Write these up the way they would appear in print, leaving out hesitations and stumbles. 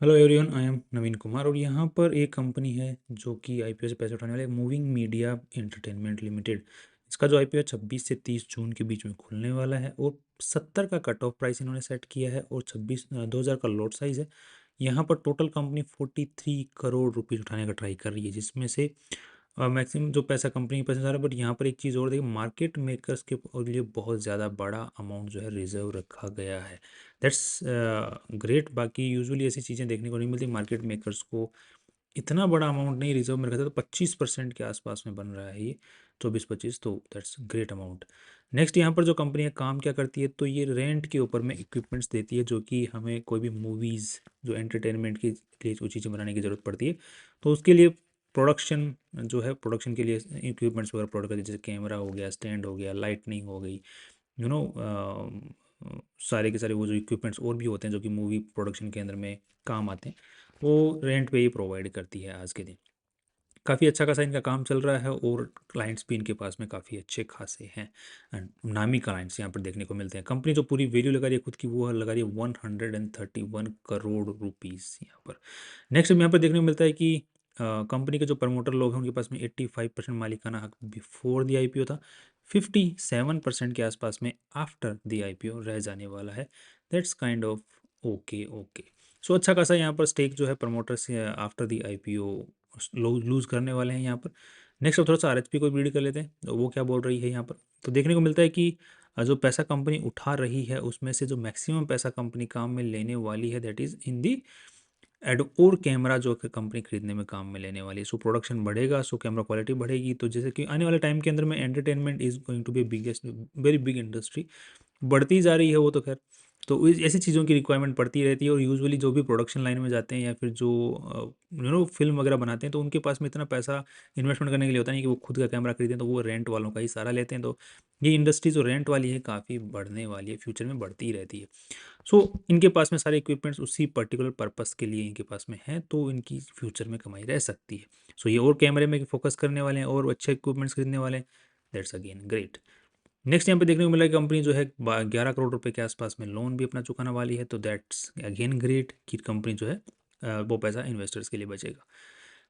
Hello everyone, I am नवीन कुमार और यहाँ पर एक कंपनी है जो कि आईपीओ से पैसे उठाने वाले मूविंग मीडिया एंटरटेनमेंट लिमिटेड। इसका जो आईपीओ 26 से 30 जून के बीच में खुलने वाला है और 70 का कट ऑफ प्राइस इन्होंने सेट किया है और 2000 का लॉट साइज है। यहाँ पर टोटल कंपनी 43 करोड़ रुपीज़ उठाने का ट्राई कर रही है, जिसमें से मैक्सिमम जो पैसा कंपनी के पास जा रहा है। बट यहाँ पर एक चीज़ और देखिए, मार्केट मेकर्स के लिए बहुत ज़्यादा बड़ा अमाउंट जो है रिजर्व रखा गया है। That's great. बाकी यूजुअली ऐसी चीज़ें देखने को नहीं मिलती, मार्केट मेकर्स को इतना बड़ा अमाउंट नहीं रिजर्व में रखा था। तो 25% के आसपास में बन रहा है ये, 24-25, तो दैट्स ग्रेट अमाउंट। नेक्स्ट, यहाँ पर जो कंपनी है काम क्या करती है, तो ये रेंट के ऊपर में इक्विपमेंट्स देती है, जो कि हमें कोई भी मूवीज़ जो एंटरटेनमेंट के लिए जो चीज़ें बनाने की ज़रूरत पड़ती है, तो उसके लिए प्रोडक्शन जो है, प्रोडक्शन के लिए इक्विपमेंट्स वगैरह प्रोवाइड करती है, जैसे कैमरा हो गया, स्टैंड हो गया, लाइटनिंग हो गई, यू नो सारे के सारे वो जो इक्विपमेंट्स और भी होते हैं जो कि मूवी प्रोडक्शन के अंदर में काम आते हैं, वो रेंट पे ही प्रोवाइड करती है आज के दिन। काफ़ी अच्छा खासा इनका काम चल रहा है और क्लाइंट्स भी इनके पास में काफ़ी अच्छे खासे हैं एंड नामी क्लाइंट्स यहाँ पर देखने को मिलते हैं। कंपनी जो पूरी वैल्यू लगा रही है खुद की, वो लगा रही है 131 करोड़ रुपीज़ यहाँ पर। नेक्स्ट यहाँ पर देखने को मिलता है कि कंपनी के जो प्रमोटर लोग हैं उनके पास में 85% मालिकाना हक बिफोर द आईपीओ था, 57% के आसपास में आफ्टर द आईपीओ रह जाने वाला है। That's kind of okay okay. So अच्छा खासा यहाँ पर स्टेक जो है promoters after the IPO lose करने वाले हैं यहाँ पर। नेक्स्ट अब थोड़ा सा आरएचपी को रीड कर लेते हैं, तो वो क्या बोल रही है यहाँ पर। तो देखने को मिलता है कि जो पैसा कंपनी उठा रही है उसमें से जो मैक्सिमम पैसा कंपनी काम में लेने वाली है, that is in the ad और कैमरा जो कंपनी खरीदने में काम में लेने वाली है। सो प्रोडक्शन बढ़ेगा, सो कैमरा क्वालिटी बढ़ेगी। तो जैसे कि आने वाले टाइम के अंदर में entertainment is going to be biggest very big industry, बढ़ती जा रही है वो तो खैर। तो ऐसी चीज़ों की रिक्वायरमेंट पड़ती रहती है और यूजुअली जो भी प्रोडक्शन लाइन में जाते हैं या फिर जो फिल्म वगैरह बनाते हैं, तो उनके पास में इतना पैसा इन्वेस्टमेंट करने के लिए होता नहीं कि वो खुद का कैमरा खरीदें, तो वो रेंट वालों का ही सहारा लेते हैं। तो ये इंडस्ट्री जो रेंट वाली है काफ़ी बढ़ने वाली है, फ्यूचर में बढ़ती ही रहती है। सो इनके पास में सारे इक्विपमेंट्स उसी पर्टिकुलर पर्पस के लिए इनके पास में हैं, तो इनकी फ्यूचर में कमाई रह सकती है। सो ये और कैमरे में फोकस करने वाले हैं और अच्छे इक्विपमेंट्स खरीदने वाले हैं। That's again great. नेक्स्ट यहाँ पे देखने को मिला कि कंपनी जो है 11 करोड़ रुपए के आसपास में लोन भी अपना चुकाने वाली है, तो दैट्स अगेन ग्रेट कि कंपनी जो है वो पैसा इन्वेस्टर्स के लिए बचेगा।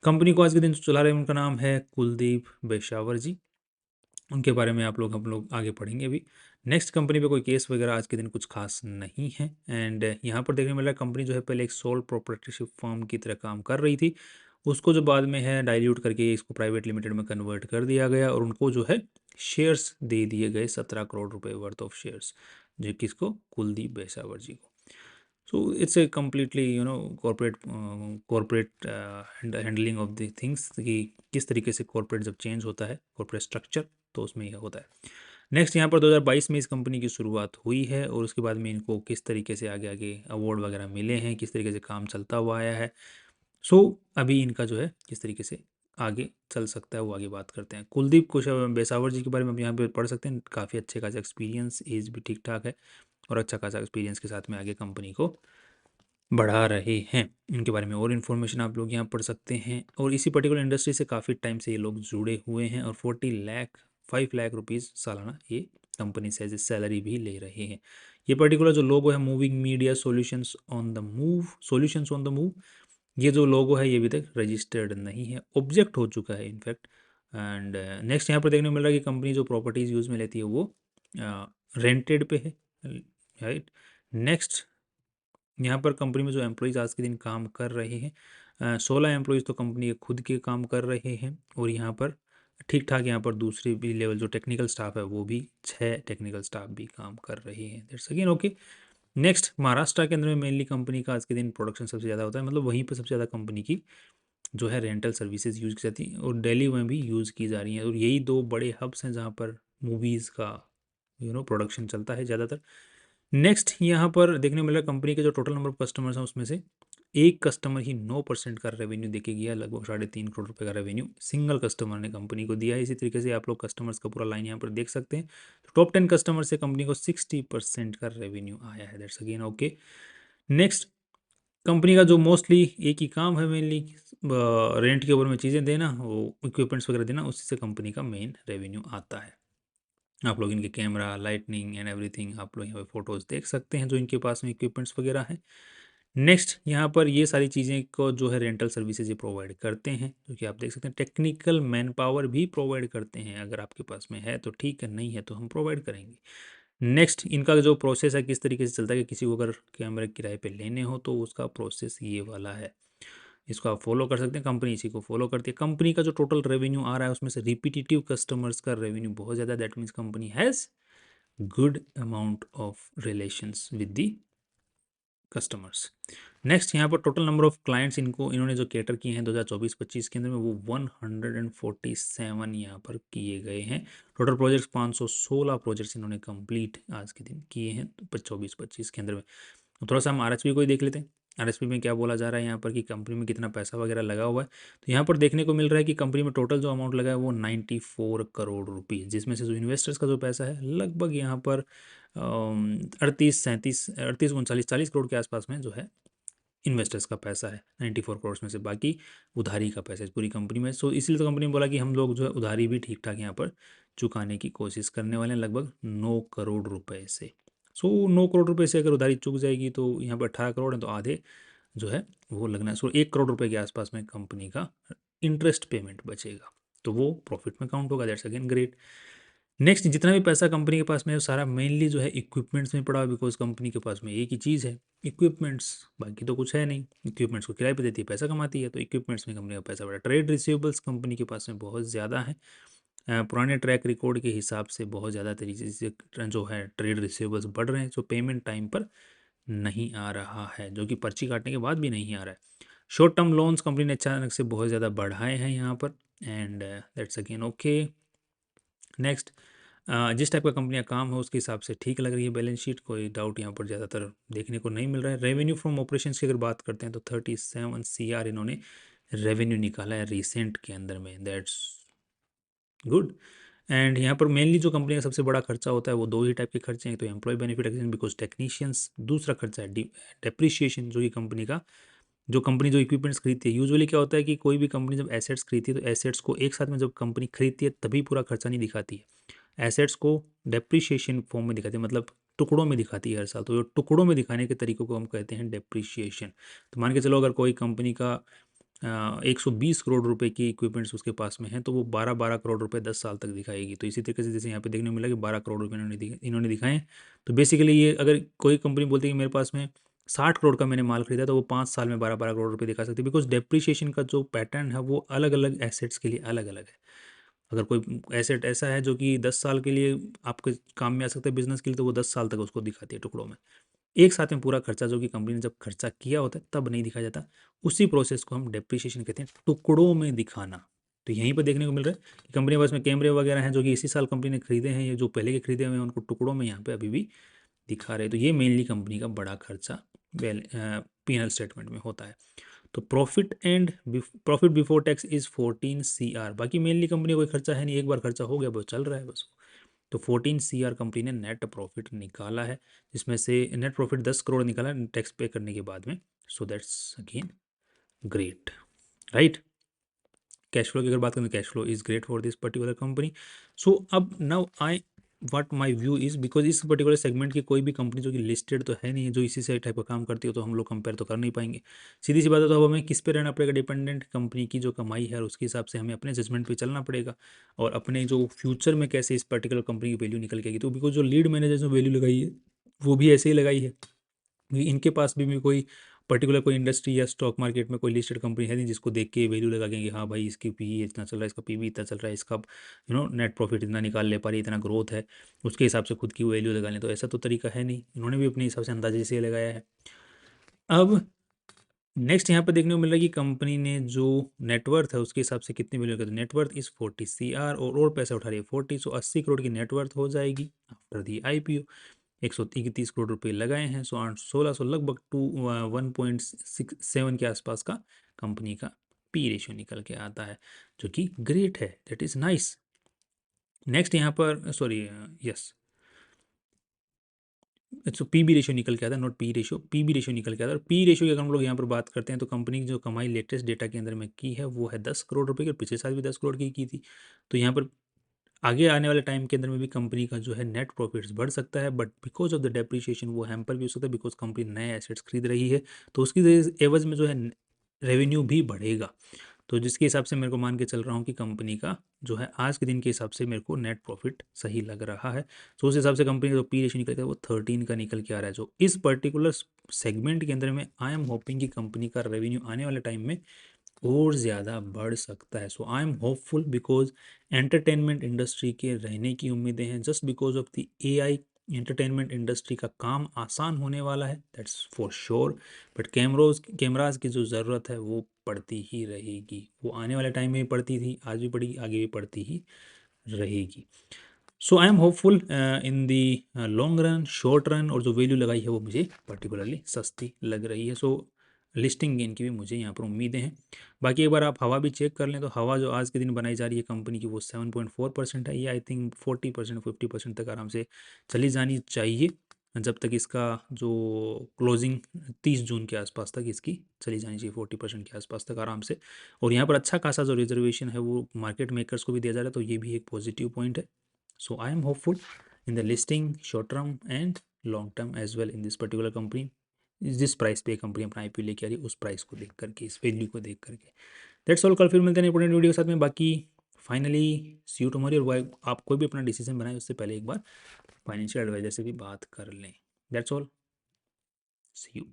कंपनी को आज के दिन जो चला रहे हैं उनका नाम है कुलदीप बेशावर जी। उनके बारे में हम लोग आगे पढ़ेंगे अभी। नेक्स्ट, कंपनी पे कोई केस वगैरह आज के दिन कुछ खास नहीं है। एंड यहाँ पर देखने को मिल रहा है कंपनी जो है पहले एक सोल प्रोप्राइटरशिप फर्म की तरह काम कर रही थी, उसको जो बाद में है डाइल्यूट करके इसको प्राइवेट लिमिटेड में कन्वर्ट कर दिया गया और उनको जो है शेयर्स दे दिए गए, 17 करोड़ रुपए वर्थ ऑफ शेयर्स, जो किसको, कुलदीप बेसावर जी को। So it's a completely corporate handling of the things कि किस तरीके से कॉरपोरेट जब चेंज होता है कॉरपोरेट स्ट्रक्चर, तो उसमें यह होता है। नेक्स्ट, यहाँ पर 2022 में इस कंपनी की शुरुआत हुई है और उसके बाद में इनको किस तरीके से आगे आगे अवार्ड वगैरह मिले हैं, किस तरीके से काम चलता हुआ आया है। सो अभी इनका जो है किस तरीके से आगे चल सकता है वो आगे बात करते हैं। कुलदीप बेसावर जी के बारे में हम यहाँ पे पढ़ सकते हैं। काफ़ी अच्छे खासा एक्सपीरियंस, एज भी ठीक ठाक है और अच्छा खासा एक्सपीरियंस के साथ में आगे कंपनी को बढ़ा रहे हैं। इनके बारे में और इन्फॉर्मेशन आप लोग यहाँ पढ़ सकते हैं और इसी पर्टिकुलर इंडस्ट्री से काफ़ी टाइम से ये लोग जुड़े हुए हैं और 5 लाख रुपीज़ सालाना ये कंपनी से एज ए सैलरी भी ले रहे हैं। ये पर्टिकुलर जो लोगो है moving media solutions on the move, ये जो लोगो है ये अभी तक रजिस्टर्ड नहीं है, ऑब्जेक्ट हो चुका है इनफैक्ट। एंड नेक्स्ट, यहाँ पर देखने को मिल रहा है कि कंपनी जो प्रॉपर्टीज़ यूज़ में लेती है वो रेंटेड पे है, राइट। नेक्स्ट, यहाँ पर कंपनी में जो एम्प्लॉयज़ आज के दिन काम कर रहे हैं, 16 एम्प्लॉयज़ तो कंपनी के खुद के काम कर रहे हैं और यहाँ पर ठीक ठाक यहाँ पर दूसरे भी लेवल जो टेक्निकल स्टाफ है वो भी 6 टेक्निकल स्टाफ भी काम कर रहे हैं। That's again okay. Next, Maharashtra के अंदर में मेनली कंपनी का आज के दिन प्रोडक्शन सबसे ज़्यादा होता है, मतलब वहीं पर सबसे ज़्यादा कंपनी की जो है रेंटल सर्विसेज यूज़ की जाती है और दिल्ली में भी यूज़ की जा रही हैं और यही दो बड़े हब्स हैं जहाँ पर मूवीज़ का प्रोडक्शन चलता है ज़्यादातर। नेक्स्ट, यहाँ पर देखने को मिला कंपनी के जो टोटल नंबर ऑफ कस्टमर्स हैं उसमें से एक कस्टमर ही 9% का रेवेन्यू देके गया, लगभग 3.5 करोड़ रुपए का रेवेन्यू सिंगल कस्टमर ने कंपनी को दिया है। इसी तरीके से आप लोग कस्टमर्स का पूरा लाइन यहाँ पर देख सकते हैं। तो टॉप 10 कस्टमर से कंपनी को 60% का रेवेन्यू आया है। That's again okay. Next, company का जो मोस्टली एक ही काम है मेनली रेंट के ऊपर में चीज़ें देना, वो इक्विपमेंट्स वगैरह देना, उसी से कंपनी का मेन रेवेन्यू आता है। आप लोग इनके कैमरा, लाइटनिंग एंड एवरीथिंग आप लोग यहाँ पे फोटोज़ देख सकते हैं जो इनके पास में इक्विपमेंट्स वगैरह हैं। नेक्स्ट यहाँ पर ये सारी चीज़ें को जो है रेंटल सर्विसेज ये प्रोवाइड करते हैं, जो कि आप देख सकते हैं टेक्निकल मैन पावर भी प्रोवाइड करते हैं। अगर आपके पास में है तो ठीक है, नहीं है तो हम प्रोवाइड करेंगे। नेक्स्ट इनका जो प्रोसेस है किस तरीके से चलता है कि किसी को अगर कैमरे किराए पे लेने हो तो उसका प्रोसेस ये वाला है। इसको आप फॉलो कर सकते हैं, कंपनी इसी को फॉलो करती है। कंपनी का जो टोटल रेवेन्यू आ रहा है उसमें से रिपीटेटिव कस्टमर्स का रेवेन्यू बहुत ज़्यादा, that means company has good amount of relations with the customers. Next यहाँ पर टोटल नंबर ऑफ क्लाइंट्स इन्होंने जो कैटर किए हैं 2024-25 के अंदर में वो 147 यहाँ पर किए गए हैं। टोटल प्रोजेक्ट्स 516 प्रोजेक्ट्स इन्होंने कंप्लीट आज के दिन किए हैं 24-25 के अंदर में। तो थोड़ा सा हम आरएचपी को ही देख लेते हैं। आरएचपी में क्या बोला जा रहा है यहाँ पर कि कंपनी में कितना पैसा वगैरह लगा हुआ है। तो यहाँ पर देखने को मिल रहा है कि कंपनी में टोटल जो अमाउंट लगा है वो 94 करोड़ रुपीज़, जिसमें से जो इन्वेस्टर्स का जो पैसा है लगभग यहाँ पर 38 37 38 39 40 के आसपास में जो है इन्वेस्टर्स का पैसा है 94 करोड़ में से। बाकी उधारी का पैसा है पूरी कंपनी में। सो इसलिए तो कंपनी ने बोला कि हम लोग जो है उधारी भी ठीक ठाक यहाँ पर चुकाने की कोशिश करने वाले हैं, लगभग 9 करोड़ रुपए से। सो 9 करोड़ रुपए से अगर उधारी चुक जाएगी तो यहाँ पर 18 करोड़ है, तो आधे जो है वो लगना है। सो 1 करोड़ रुपए के आसपास में कंपनी का इंटरेस्ट पेमेंट बचेगा, तो वो प्रॉफिट में काउंट होगा। That's again great. नेक्स्ट जितना भी पैसा कंपनी के पास में है वो सारा मेनली जो है इक्विपमेंट्स में पड़ा हुआ, बिकॉज कंपनी के पास में एक ही चीज़ है, इक्विपमेंट्स, बाकी तो कुछ है नहीं। इक्विपमेंट्स को किराए पे देती है, पैसा कमाती है, तो इक्विपमेंट्स में कंपनी का पैसा बड़ा। ट्रेड रिसीवेबल्स कंपनी के पास में बहुत ज़्यादा है। पुराने ट्रैक रिकॉर्ड के हिसाब से बहुत ज़्यादा तरीके से जो है ट्रेड रिसीवेबल्स बढ़ रहे हैं, जो पेमेंट टाइम पर नहीं आ रहा है, जो कि पर्ची काटने के बाद भी नहीं आ रहा है। शॉर्ट टर्म लोन्स कंपनी ने अचानक से बहुत ज़्यादा बढ़ाए हैं यहाँ पर, and that's again okay. Next जिस टाइप का कंपनी का काम है उसके हिसाब से ठीक लग रही है बैलेंस शीट, कोई डाउट यहाँ पर ज़्यादातर देखने को नहीं मिल रहा है। रेवेन्यू फ्रॉम ऑपरेशंस की अगर बात करते हैं तो 37 CR इन्होंने रेवेन्यू निकाला है रिसेंट के अंदर में, दैट्स गुड। एंड यहाँ पर मेनली जो कंपनी का सबसे बड़ा खर्चा होता है वो दो ही टाइप के खर्चे हैं, तो employ benefit expense because technicians, दूसरा खर्चा है डेप्रिशिएशन, जो कि कंपनी का जो इक्विपमेंट्स खरीदती है। यूजुअली क्या होता है कि कोई भी कंपनी जब एसेट्स खरीदती है तो एसेट्स को एक साथ में जब कंपनी खरीदती है तभी पूरा खर्चा नहीं दिखाती है, एसेट्स को डेप्रिशिएशन फॉर्म में दिखाती है, मतलब टुकड़ों में दिखाती है हर साल। तो जो टुकड़ों में दिखाने के तरीकों को हम कहते हैं डेप्रिशिएशन। तो मान के चलो अगर कोई कंपनी का 120 करोड़ रुपए की इक्विपमेंट्स उसके पास में है तो वो 12-12 करोड़ रुपए 10 साल तक दिखाएगी। तो इसी तरीके से जैसे यहाँ पे देखने को मिला कि 12 करोड़ रुपए इन्होंने दिखाए हैं। तो बेसिकली ये अगर कोई कंपनी बोलती है कि मेरे पास में 60 करोड़ का मैंने माल खरीदा, तो वो 5 साल में 12-12 करोड़ रुपए दिखा सकती है, बिकॉज डेप्रिशिएशन का जो पैटर्न है वो अलग अलग एसेट्स के लिए अलग अलग है। अगर कोई एसेट ऐसा है जो कि 10 साल के लिए आपके काम में आ सकता है बिजनेस के लिए, तो वो 10 साल तक उसको दिखाती है टुकड़ों में। एक साथ में पूरा खर्चा जो कि कंपनी ने जब खर्चा किया होता है तब नहीं दिखाया जाता, उसी प्रोसेस को हम डेप्रिसिएशन कहते हैं, टुकड़ों में दिखाना। तो यहीं पर देखने को मिल रहा है कि कंपनी के पास में कैमरे वगैरह हैं जो कि इसी साल कंपनी ने खरीदे हैं, ये जो पहले के खरीदे हुए हैं उनको टुकड़ों में यहाँ पे अभी भी दिखा रहे हैं। तो ये मेनली कंपनी का बड़ा खर्चा P&L स्टेटमेंट में होता है। तो profit before tax is 14 CR। बाकी मेनली कंपनी का कोई खर्चा है नहीं, एक बार खर्चा हो गया बस चल रहा है बस। तो 14 CR कंपनी ने नेट प्रॉफिट निकाला है, जिसमें से नेट प्रॉफिट 10 करोड़ निकाला टैक्स पे करने के बाद में। So that's again great, right. Cash flow की अगर बात करें तो cash flow is great for this particular company. So अब now I what my view is, because इस पर्टिकुलर सेगमेंट की कोई भी कंपनी जो कि लिस्टेड तो है नहीं, जो इसी से टाइप का काम करती हो, तो हम लोग कंपेयर तो कर नहीं पाएंगे। सीधी सी बात है, तो अब हमें किस पे रहना पड़ेगा, डिपेंडेंट कंपनी की जो कमाई है और उसके हिसाब से हमें अपने जजमेंट पे चलना पड़ेगा, और अपने जो फ्यूचर में कैसे इस पर्टिकुलर कंपनी की वैल्यू निकल के आएगी। तो बिकॉज जो लीड मैनेजर जो वैल्यू लगाई है वो भी ऐसे ही लगाई है, क्योंकि इनके पास भी कोई पर्टिकुलर कोई इंडस्ट्री या स्टॉक मार्केट में कोई लिस्टेड कंपनी है नहीं जिसको देख के वैल्यू लगाएंगे कि हाँ भाई इसकी पी इतना चल रहा है, इसका पी इतना चल रहा है, इसका नेट प्रॉफिट इतना निकाल ले पा रही है, इतना ग्रोथ है, उसके हिसाब से खुद की वैल्यू लगा लें। तो ऐसा तो तरीका है नहीं, इन्होंने भी अपने हिसाब से अंदाजे से लगाया है। अब नेक्स्ट यहाँ पर देखने को मिल रहा है कि कंपनी ने जो नेटवर्थ है उसके हिसाब से कितनी वैल्यू करती है। नेटवर्थ इज 40 CR और पैसा उठा रही है 40, सो 80 करोड़ की नेटवर्थ हो जाएगी आफ्टर दी IPO। 131 करोड़ रुपए लगाए हैं, सो 1600 लगभग 1.67 के आसपास का कंपनी का P रेशियो निकल के आता है, जो कि ग्रेट है, दैट इज नाइस। नेक्स्ट यहाँ पर सॉरी यस, सो PB रेशियो निकल के आता है, not P ratio, PB ratio निकल के आता है। और P रेशियो की अगर हम लोग यहाँ पर बात करते हैं तो कंपनी की जो कमाई लेटेस्ट डेटा के अंदर में की है वो है 10 करोड़ रुपए की, और पिछले साल भी 10 करोड़ की थी। तो यहाँ पर आगे आने वाले टाइम के अंदर में भी कंपनी का जो है नेट प्रॉफिट्स बढ़ सकता है, but because of the depreciation वो हैम्पर भी हो सकता है, बिकॉज कंपनी नए एसेट्स खरीद रही है, तो उसकी एवज में जो है रेवेन्यू भी बढ़ेगा। तो जिसके हिसाब से मेरे को मान के चल रहा हूँ कि कंपनी का जो है आज के दिन के हिसाब से मेरे को नेट प्रॉफिट सही लग रहा है। तो उस हिसाब से कंपनी का जो पी रेशियो निकल के वो 13 का निकल के आ रहा है। जो इस पर्टिकुलर सेगमेंट के अंदर में आई एम होपिंग कि कंपनी का रेवेन्यू आने वाले टाइम में और ज़्यादा बढ़ सकता है। So I am hopeful because entertainment industry के रहने की उम्मीदें हैं, just because of the AI. Entertainment industry का काम आसान होने वाला है, that's for sure. But cameras की जो ज़रूरत है वो पड़ती ही रहेगी। वो आने वाले टाइम में भी पड़ती थी, आज भी पड़ेगी, आगे भी पड़ती ही रहेगी। So I am hopeful in the long run, short run, और जो वैल्यू लगाई है वो मुझे पर्टिकुलरली सस्ती लग रही है। सो लिस्टिंग गेन की भी मुझे यहाँ पर उम्मीदें हैं। बाकी एक बार आप हवा भी चेक कर लें तो हवा जो आज के दिन बनाई जा रही है कंपनी की वो 7.4% है। ये आई थिंक 40% 50% तक आराम से चली जानी चाहिए, जब तक इसका जो क्लोजिंग 30 जून के आसपास तक इसकी चली जानी चाहिए, 40% के आसपास तक आराम से। और यहाँ पर अच्छा खासा जो रिजर्वेशन है वो मार्केट मेकर्स को भी दिया जा रहा है, तो ये भी एक पॉजिटिव पॉइंट है। So I am hopeful in the listing short term and long term as well in this particular company. जिस प्राइस पे कंपनी अपना आईपीओ लेके आ रही है उस प्राइस को देख करके, इस वैल्यू को देख करके। That's all. कल फिर मिलते हैं इंपॉर्टेंट वीडियो के साथ में। बाकी फाइनली सी यू टुमारो। और आप कोई भी अपना डिसीजन बनाए उससे पहले एक बार फाइनेंशियल एडवाइजर से भी बात कर लें। That's all. See you.